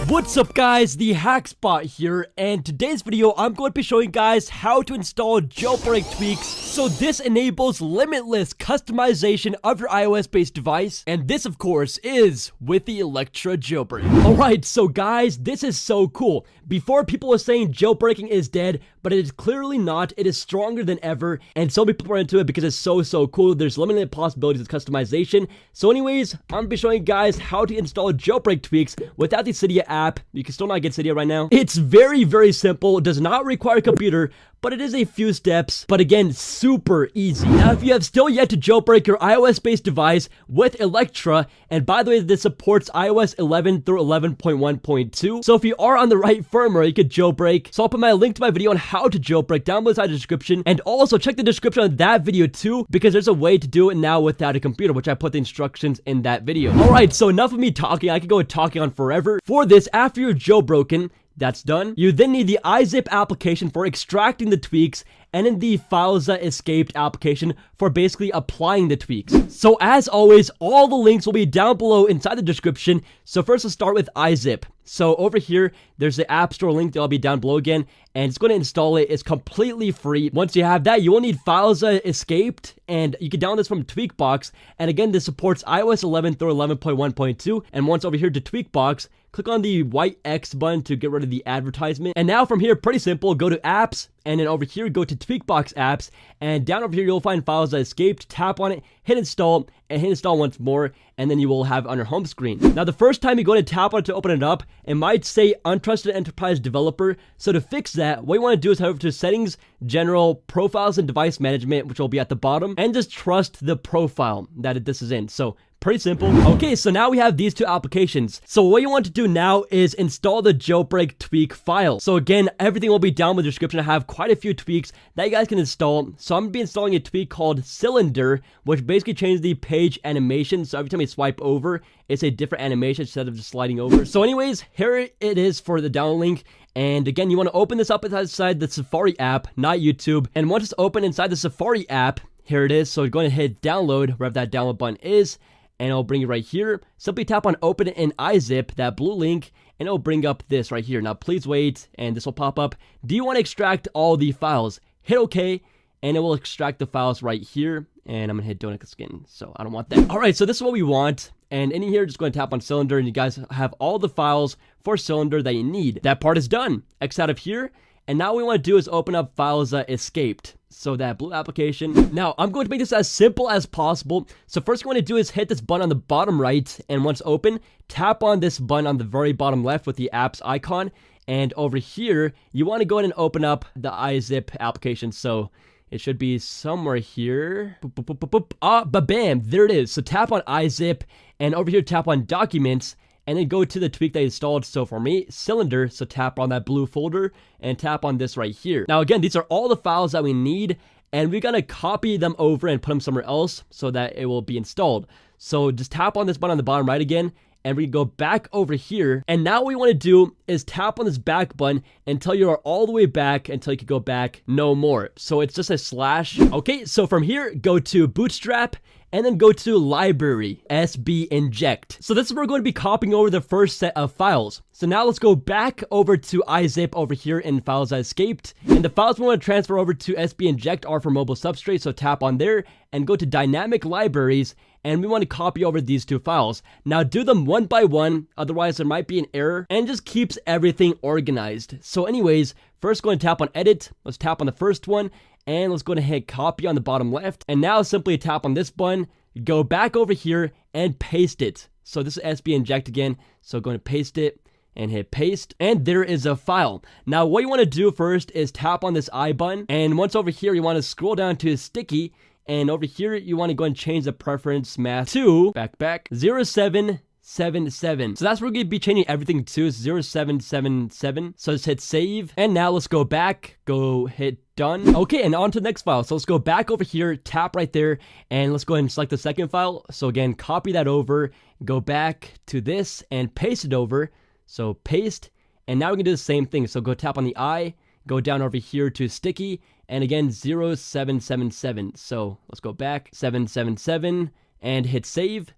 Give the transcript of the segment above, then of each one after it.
What's up guys, the Hackspot here, and today's video I'm going to be showing guys how to install jailbreak tweaks. So this enables limitless customization of your iOS based device, and this of course is with the Electra Jailbreak. Alright, so guys, this is so cool. Before people were saying jailbreaking is dead, but it is clearly not. It is stronger than ever, and so many people are into it because it's so cool. There's limited possibilities of customization. So anyways, I'm going to be showing you guys how to install jailbreak tweaks without the Cydia app. You can still not get Cydia right now. It's very simple. It does not require a computer, but it is a few steps, but again, super easy. Now, if you have still yet to jailbreak your iOS-based device with Electra, and by the way, this supports iOS 11 through 11.1.2, so if you are on the right firmware, you could jailbreak. So I'll put my link to my video on how to jailbreak down below inside the description, and also check the description on that video too, because there's a way to do it now without a computer, which I put the instructions in that video. Alright, so enough of me talking. I could go talking on forever. For this, after you're jailbroken, that's done. You then need the iZip application for extracting the tweaks, and then the FilzaEscaped application for basically applying the tweaks. So as always, all the links will be down below inside the description. So first let's start with iZip. So over here, there's the App Store link that'll be down below again, and it's going to install it. It's completely free. Once you have that, you will need FilzaEscaped, and you can download this from Tweakbox. And again, this supports iOS 11 through 11.1.2. And once over here to Tweakbox, click on the white X button to get rid of the advertisement. And now from here, pretty simple, go to Apps, and then over here, go to Tweakbox Apps, and down over here, you'll find FilzaEscaped. Tap on it, hit install, and hit install once more, and then you will have it on your home screen. Now, the first time you go to tap on it to open it up, it might say Untrusted Enterprise Developer. So to fix that, what you want to do is head over to Settings, General, Profiles, and Device Management, which will be at the bottom, and just trust the profile that this is in. So pretty simple. Okay, so now we have these two applications. So what you want to do now is install the jailbreak tweak file. So again, everything will be down in the description. I have quite a few tweaks that you guys can install. So I'm going to be installing a tweak called Cylinder, which basically changes the page animation. So every time you swipe over, it's a different animation instead of just sliding over. So anyways, here it is for the download link. And again, you want to open this up inside the Safari app, not YouTube. And once it's open inside the Safari app, here it is. So you're going to hit download, wherever that download button is, and it'll bring you right here. Simply tap on open it in iZip, that blue link, and it'll bring up this right here. Now please wait, and this will pop up. Do you want to extract all the files? Hit OK, and it will extract the files right here. And I'm gonna hit donut skin, so I don't want that. Alright, so this is what we want. And in here, just going to tap on Cylinder, and you guys have all the files for Cylinder that you need. That part is done. X out of here. And now what we want to do is open up FilzaEscaped. So that blue application. Now, I'm going to make this as simple as possible. So first what you want to do is hit this button on the bottom right. And once open, tap on this button on the very bottom left with the apps icon. And over here, you want to go ahead and open up the iZip application. So it should be somewhere here. Bam, there it is. So tap on iZip, and over here tap on Documents, and then go to the tweak that I installed. So for me, Cylinder, so tap on that blue folder and tap on this right here. Now again, these are all the files that we need, and we're gonna copy them over and put them somewhere else so that it will be installed. So just tap on this button on the bottom right again, and we go back over here. And now what we want to do is tap on this back button until you are all the way back, until you can go back no more. So it's just a slash. Okay, so from here, go to Bootstrap, and then go to Library, SB Inject. So this is where we're going to be copying over the first set of files. So now let's go back over to iZip over here in FilzaEscaped. And the files we want to transfer over to SB Inject are for mobile substrate, so tap on there and go to Dynamic Libraries, and we want to copy over these two files. Now do them one by one, otherwise there might be an error, and just keeps everything organized. So anyways, first go and tap on Edit. Let's tap on the first one, and let's go ahead and hit copy on the bottom left. And now simply tap on this button, go back over here and paste it. So this is SB Inject again. So go and paste it and hit paste. And there is a file. Now what you want to do first is tap on this I button. And once over here, you want to scroll down to sticky. And over here, you want to go and change the preference mask to back 0777. So that's where we're going to be changing everything to 0777. So just hit save. And now let's go back, go hit done. Okay, and on to the next file. So let's go back over here, tap right there, and let's go ahead and select the second file. So again, copy that over, go back to this and paste it over. So paste, and now we can do the same thing. So go tap on the I, go down over here to sticky, and again 0777. So let's go back 777 and hit save.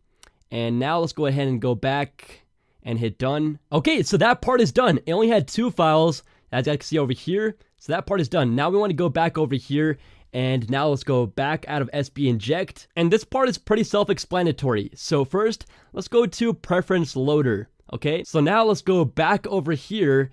And now let's go ahead and go back and hit done. Okay, so that part is done. It only had 2 files, as you can see over here. So that part is done. Now we want to go back over here, and now let's go back out of SB inject. And this part is pretty self-explanatory. So first, let's go to preference loader. Okay, so now let's go back over here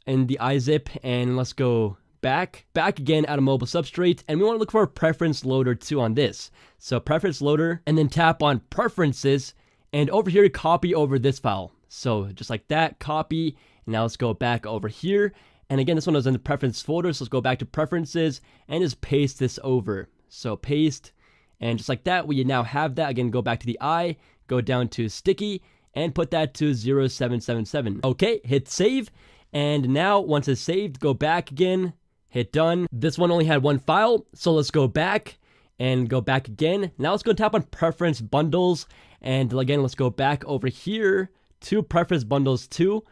in the iZip, and let's go back again out of mobile substrate, and we want to look for a preference loader too on this. So preference loader, and then tap on preferences, and over here copy over this file. So just like that, copy, and now let's go back over here, and again this one was in the preference folder, so let's go back to preferences and just paste this over. So paste, and just like that we now have that. Again, go back to the I, go down to sticky, and put that to 0777. Okay, hit save, and now once it's saved, go back again, hit done. This one only had 1 file, so let's go back and go back again. Now let's go tap on preference bundles, and again let's go back over here to preference bundles too.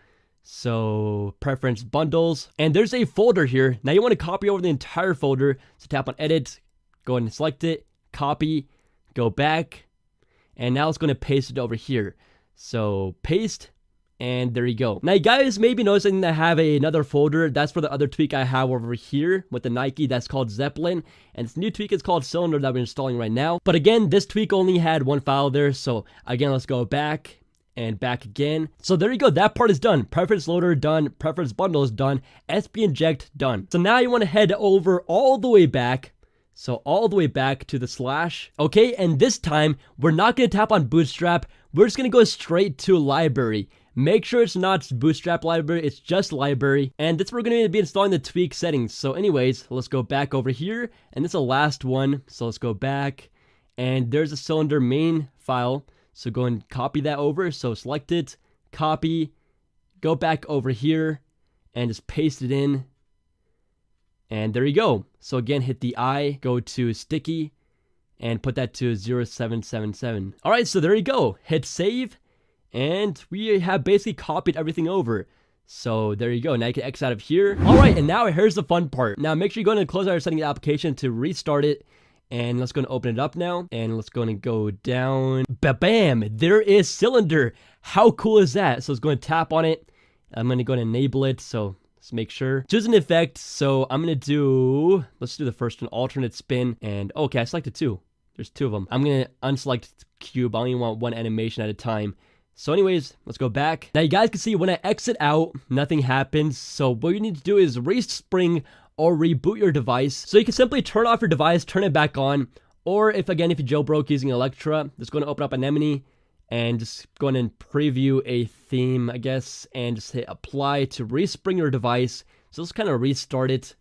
So preference bundles, and there's a folder here. Now you want to copy over the entire folder, so tap on edit, go ahead and select it, copy, go back, and now it's going to paste it over here. So paste, and there you go. Now you guys may be noticing that I have another folder. That's for the other tweak I have over here with the Nike, that's called Zeppelin, and this new tweak is called Cylinder that we're installing right now. But again, this tweak only had 1 file there, so again let's go back and back again. So there you go, that part is done. Preference loader done, preference bundles done, SB inject done. So now you want to head over all the way back. So all the way back to the slash. Okay, and this time we're not going to tap on Bootstrap. We're just going to go straight to library. Make sure it's not Bootstrap library, it's just library. And that's where we're going to be installing the tweak settings. So anyways, let's go back over here, and this is the last one. So let's go back, and there's a cylinder main file. So go and copy that over. So select it, copy, go back over here, and just paste it in. And there you go. So again, hit the I, go to sticky, and put that to 0777. All right, so there you go. Hit save, and we have basically copied everything over. So there you go. Now you can exit out of here. All right, and now here's the fun part. Now make sure you go and close out your setting application to restart it. And let's go and open it up now. And let's go and go down. Bam! There is Cylinder. How cool is that? So let's go and tap on it. I'm going to go and enable it. So let's make sure. Choose an effect. So I'm going to do, let's do the first one, alternate spin. And okay, I selected 2. There's 2 of them. I'm going to unselect cube. I only want 1 animation at a time. So anyways, let's go back. Now you guys can see when I exit out, nothing happens. So what you need to do is respring or reboot your device. So you can simply turn off your device, turn it back on, or if you jailbroke using Electra, just going to open up Anemone and just go ahead and preview a theme, I guess, and just hit apply to respring your device. So let's kind of restart it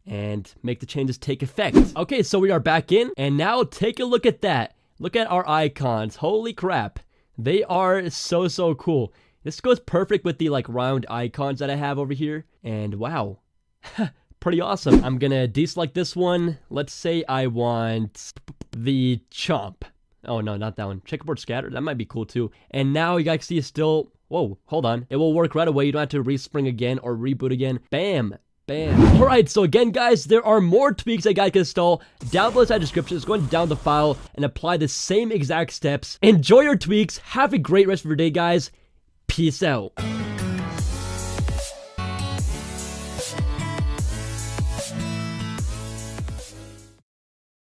and make the changes take effect. Okay, so we are back in, and now take a look at that. Look at our icons. Holy crap. They are so cool. This goes perfect with the round icons that I have over here, and wow. Pretty awesome. I'm gonna deselect this one. Let's say I want the chomp. Oh no, not that one. Checkerboard scatter, that might be cool too. And now you guys see it's still, whoa, hold on. It will work right away. You don't have to respring again or reboot again. Bam. Bam. Alright, so again guys, there are more tweaks that you guys can install. Down below in the description, just go and download the file and apply the same exact steps. Enjoy your tweaks. Have a great rest of your day, guys. Peace out.